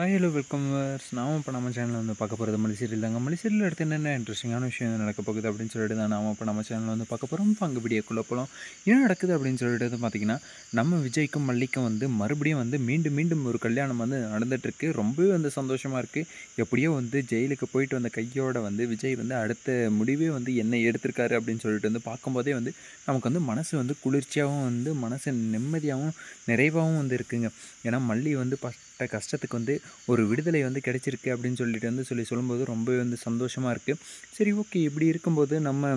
Hi hello வெல்கம்வர்ஸ். நாம இப்போ நம்ம சேனலில் வந்து பார்க்க போகிறது மல்லி சீரியல் தாங்க. மல்லி சீரியல் அடுத்து என்னென்ன இன்ட்ரெஸ்டிங்கான விஷயம் நடக்க போகுது அப்படின்னு சொல்லிட்டு தான் நாம இப்போ நம்ம சேனலில் வந்து பார்க்க போகிறோம். அங்கே வீடியோக்குள்ளே போகலாம். என்ன நடக்குது அப்படின்னு சொல்லிட்டு பார்த்தீங்கன்னா, நம்ம விஜய்க்கும் மல்லிக்கும் வந்து மறுபடியும் வந்து மீண்டும் மீண்டும் ஒரு கல்யாணம் வந்து நடந்துகிட்ருக்கு. ரொம்பவே வந்து சந்தோஷமாக இருக்குது. எப்படியோ வந்து ஜெயிலுக்கு போயிட்டு வந்த கையோட வந்து விஜய் வந்து அடுத்த முடிவே வந்து என்ன எடுத்திருக்காரு அப்படின்னு சொல்லிட்டு வந்து பார்க்கும்போதே வந்து நமக்கு வந்து மனசு வந்து குளிர்ச்சியாகவும் வந்து மனசு நிம்மதியாகவும் நிறைவாகவும் வந்து இருக்குங்க. ஏன்னா மல்லி வந்து பட்ட கஷ்டத்துக்கு வந்து ஒரு விடுதலை வந்து கிடைச்சிருக்கு அப்படின்னு சொல்லிட்டு வந்து சொல்லும்போது ரொம்பவே வந்து சந்தோஷமாக இருக்குது. சரி, ஓகே. இப்படி இருக்கும்போது நம்ம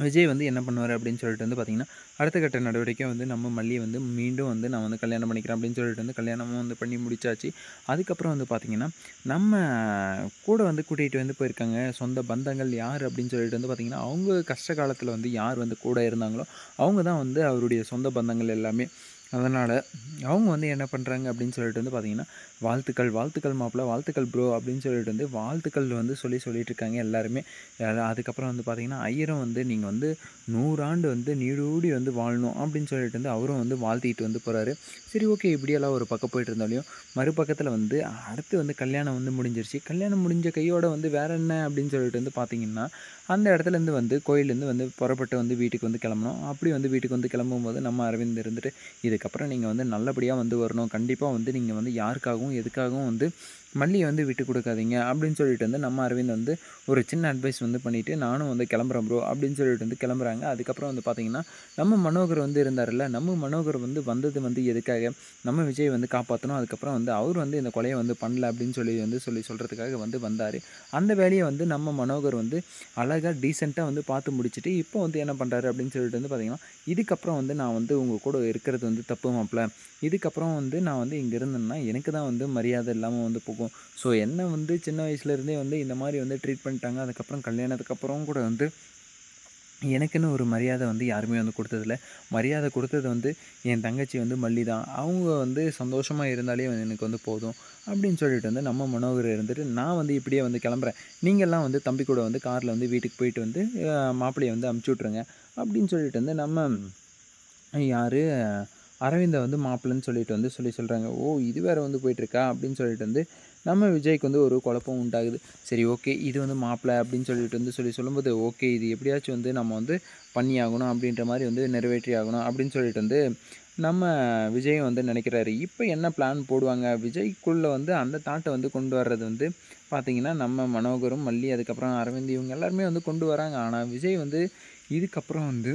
விஜய் வந்து என்ன பண்ணுவார் அப்படின்னு சொல்லிட்டு வந்து பார்த்திங்கன்னா, அடுத்த கட்ட நடவடிக்கை வந்து நம்ம மல்லியை வந்து மீண்டும் வந்து நான் வந்து கல்யாணம் பண்ணிக்கிறேன் அப்படின்னு சொல்லிட்டு வந்து கல்யாணமும் வந்து பண்ணி முடிச்சாச்சு. அதுக்கப்புறம் வந்து பார்த்திங்கன்னா, நம்ம கூட வந்து கூட்டிகிட்டு வந்து போயிருக்காங்க சொந்த பந்தங்கள் யார் அப்படின்னு சொல்லிட்டு வந்து பார்த்திங்கன்னா, அவங்க கஷ்ட காலத்தில் வந்து யார் வந்து கூட இருந்தாங்களோ அவங்க தான் வந்து அவருடைய சொந்த பந்தங்கள் எல்லாமே. அதனால் அவங்க வந்து என்ன பண்ணுறாங்க அப்படின்னு சொல்லிட்டு வந்து பார்த்திங்கன்னா, வாழ்த்துக்கள் வாழ்த்துக்கள் மாப்பிள, வாழ்த்துக்கள் ப்ரோ அப்படின்னு சொல்லிட்டு வந்து வாழ்த்துக்கள் வந்து சொல்லிட்டு இருக்காங்க எல்லாருமே. அதுக்கப்புறம் வந்து பார்த்திங்கன்னா, ஐயரும் வந்து நீங்கள் வந்து 100 ஆண்டு வந்து நீடூடி வந்து வாழணும் அப்படின்னு சொல்லிட்டு வந்து அவரும் வந்து வாழ்த்திட்டு வந்து போகிறாரு. சரி, ஓகே. இப்படியெல்லாம் ஒரு பக்கம் போயிட்டு இருந்தாலையும் மறுபக்கத்தில் வந்து அடுத்து வந்து கல்யாணம் வந்து முடிஞ்சிருச்சு. கல்யாணம் முடிஞ்ச கையோட வந்து வேற என்ன அப்படின்னு சொல்லிட்டு வந்து பார்த்திங்கன்னா, அந்த இடத்துலேருந்து வந்து கோயிலேருந்து வந்து புறப்பட்டு வந்து வீட்டுக்கு வந்து கிளம்பணும். அப்படி வந்து வீட்டுக்கு வந்து கிளம்பும்போது நம்ம அரவிந்த் இருந்துட்டு, இதுக்கப்புறம் நீங்கள் வந்து நல்லபடியாக வந்து வரணும். கண்டிப்பாக வந்து நீங்கள் வந்து யாருக்காகவும் எதுக்காகவும் வந்து மல்லியை வந்து விட்டு கொடுக்காதீங்க அப்படின்னு சொல்லிட்டு வந்து நம்ம அரவிந்த் வந்து ஒரு சின்ன அட்வைஸ் வந்து பண்ணிவிட்டு, நானும் வந்து கிளம்புறேன் ப்ரோ அப்படின்னு சொல்லிட்டு வந்து கிளம்புறாங்க. அதுக்கப்புறம் வந்து பார்த்திங்கன்னா, நம்ம மனோகர் வந்து இருந்தார்ல, நம்ம மனோகர் வந்து வந்தது வந்து எதுக்காக, நம்ம விஜய் வந்து காப்பாற்றணும். அதுக்கப்புறம் வந்து அவர் வந்து இந்த கொலையை வந்து பண்ணல அப்படின்னு சொல்கிறதுக்காக வந்து வந்தார். அந்த வேலையை வந்து நம்ம மனோகர் வந்து அழகாக டீசெண்டாக வந்து பார்த்து முடிச்சுட்டு இப்போ வந்து என்ன பண்ணுறாரு அப்படின்னு சொல்லிட்டு வந்து பார்த்திங்கன்னா, இதுக்கப்புறம் வந்து நான் வந்து உங்கள் கூட இருக்கிறது வந்து தப்பு மாப்பிள. இதுக்கப்புறம் வந்து நான் வந்து இங்கே இருந்தேன்னா எனக்கு தான் வந்து மரியாதை இல்லாமல் வந்து போகும். ஸோ என்ன வந்து சின்ன வயசுலேருந்தே வந்து இந்த மாதிரி வந்து ட்ரீட் பண்ணிட்டாங்க. அதுக்கப்புறம் கல்யாணத்துக்கு அப்புறம் கூட வந்து எனக்குன்னு ஒரு மரியாதை வந்து யாருமே வந்து கொடுத்ததில்ல. மரியாதை கொடுத்தது வந்து என் தங்கச்சி வந்து மல்லி தான். அவங்க வந்து சந்தோஷமாக இருந்தாலே எனக்கு வந்து போதும் அப்படின்னு சொல்லிட்டு வந்து நம்ம மனோகர் இருந்துட்டு, நான் வந்து இப்படியே வந்து கிளம்புறேன். நீங்கள்லாம் வந்து தம்பி கூட வந்து காரில் வந்து வீட்டுக்கு போயிட்டு வந்து மாப்பிள்ளையை வந்து அமுச்சு விட்ருங்க அப்படின்னு சொல்லிட்டு வந்து நம்ம யார் அரவிந்த வந்து மாப்பிள்ளன்னு சொல்லிட்டு வந்து சொல்கிறாங்க. ஓ, இது வேறு வந்து போயிட்டுருக்கா அப்படின்னு சொல்லிட்டு வந்து நம்ம விஜய்க்கு வந்து ஒரு குழப்பம் உண்டாகுது. சரி, ஓகே. இது வந்து மாப்பிள்ளை அப்படின்னு சொல்லிட்டு வந்து சொல்லும்போது, ஓகே, இது எப்படியாச்சும் வந்து நம்ம வந்து பண்ணி ஆகணும் அப்படின்ற மாதிரி வந்து நிறைவேற்றி ஆகணும் அப்படின்னு சொல்லிட்டு வந்து நம்ம விஜயும் வந்து நினைக்கிறாரு. இப்போ என்ன பிளான் போடுவாங்க விஜய்க்குள்ளே வந்து அந்த தாட்டை வந்து கொண்டு வர்றது வந்து பார்த்திங்கன்னா, நம்ம மனோகரும் மல்லி அதுக்கப்புறம் அரவிந்த் இவங்க எல்லாருமே வந்து கொண்டு வராங்க. ஆனால் விஜய் வந்து இதுக்கப்புறம் வந்து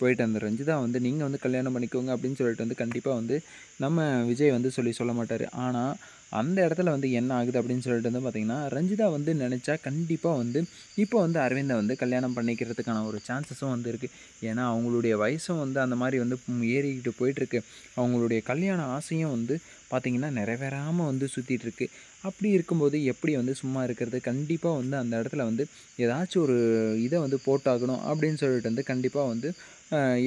போயிட்டு அந்த ரஞ்சிதா வந்து நீங்கள் வந்து கல்யாணம் பண்ணிக்கோங்க அப்படின்னு சொல்லிட்டு வந்து கண்டிப்பாக வந்து நம்ம விஜய் வந்து சொல்ல மாட்டார். ஆனால் அந்த இடத்துல வந்து என்ன ஆகுது அப்படின்னு சொல்லிட்டு வந்து பார்த்திங்கன்னா, ரஞ்சிதா வந்து நினச்சா கண்டிப்பாக வந்து இப்போ வந்து அரவிந்தை வந்து கல்யாணம் பண்ணிக்கிறதுக்கான ஒரு சான்சஸும் வந்து இருக்குது. ஏன்னா அவங்களுடைய வயசும் வந்து அந்த மாதிரி வந்து ஏறிக்கிட்டு போயிட்டுருக்கு. அவங்களுடைய கல்யாண ஆசையும் வந்து பார்த்திங்கன்னா நிறைவேறாமல் வந்து சுற்றிட்டுருக்கு. அப்படி இருக்கும்போது எப்படி வந்து சும்மா இருக்கிறது? கண்டிப்பாக வந்து அந்த இடத்துல வந்து ஏதாச்சும் ஒரு இதை வந்து போட்டாகணும் அப்படின்னு சொல்லிட்டு வந்து கண்டிப்பாக வந்து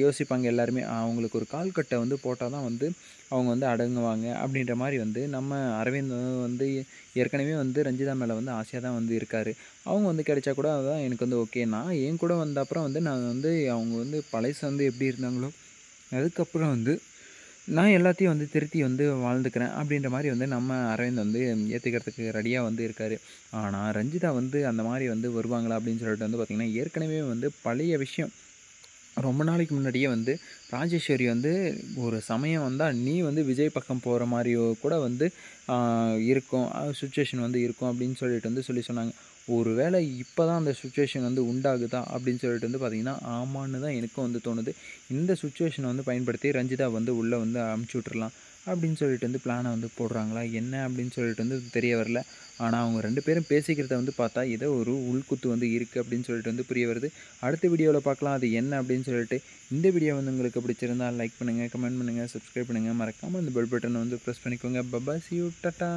யோசிப்பாங்க எல்லாருமே. அவங்களுக்கு ஒரு கால் கட்டை வந்து போட்டால் தான் வந்து அவங்க வந்து அடங்குவாங்க அப்படின்ற மாதிரி வந்து நம்ம அரவிந்த் வந்து ஏற்கனவே வந்து ரஞ்சிதா மேலே வந்து ஆசையாக தான் வந்து இருக்கார். அவங்க வந்து கிடைச்சா கூட அதான் எனக்கு வந்து ஓகே. நான் என் கூட வந்த அப்புறம் வந்து நான் வந்து அவங்க வந்து பழசு வந்து எப்படி இருந்தாங்களோ அதுக்கப்புறம் வந்து நான் எல்லாத்தையும் வந்து திருத்தி வந்து வாழ்ந்துக்கிறேன் அப்படின்ற மாதிரி வந்து நம்ம அரவிந்த் வந்து ஏற்றுக்கிறதுக்கு ரெடியாக வந்து இருக்கார். ஆனால் ரஞ்சிதா வந்து அந்த மாதிரி வந்து வருவாங்களா அப்படின்னு சொல்லிட்டு வந்து பார்த்திங்கன்னா, ஏற்கனவே வந்து பழைய விஷயம் ரொம்ப நாளைக்கு முன்னாடியே வந்து ராஜேஸ்வரி வந்து ஒரு சமயம் வந்தா, நீ வந்து விஜய் பக்கம் போற மாரியோ கூட வந்து இருக்கும். சிச்சுவேஷன் வந்து இருக்கும் அப்படின்னு சொல்லிட்டு வந்து சொன்னாங்க. ஒரு வேளை இப்ப தான் அந்த சிச்சுவேஷன் வந்து உண்டாகுதா அப்படின்னு சொல்லிட்டு வந்து பார்த்தீங்கன்னா, ஆமான்னு தான் எனக்கும் வந்து தோணுது. இந்த சிச்சுவேஷன வந்து பயன்படுத்தி ரஞ்சிதா வந்து உள்ள வந்து அமுச்சு விட்டுறலாம் அப்படின்னு சொல்லிட்டு வந்து பிளான வந்து போடுறாங்களா? என்ன அப்படின்னு சொல்லிட்டு வந்து தெரிய வரல. ஆனா அவங்க 2 பேரும் பேசிக்கிறத வந்து பார்த்தா, ஏதோ ஒரு உள்குத்து வந்து இருக்கு அப்படின்னு சொல்லிட்டு வந்து புரிய வருது. அடுத்த வீடியோல பார்க்கலாம் அது என்ன அப்படின்னு சொல்லிட்டு. இந்த வீடியோ வந்து உங்களுக்கு பிடிச்சிருந்தா லைக் பண்ணுங்க, கமெண்ட் பண்ணுங்க, சப்ஸ்கிரைப் பண்ணுங்க. மறக்காம அந்த பெல் பட்டனை வந்து பிரஸ் பண்ணிக்கோங்க. Bye bye, see you, tata.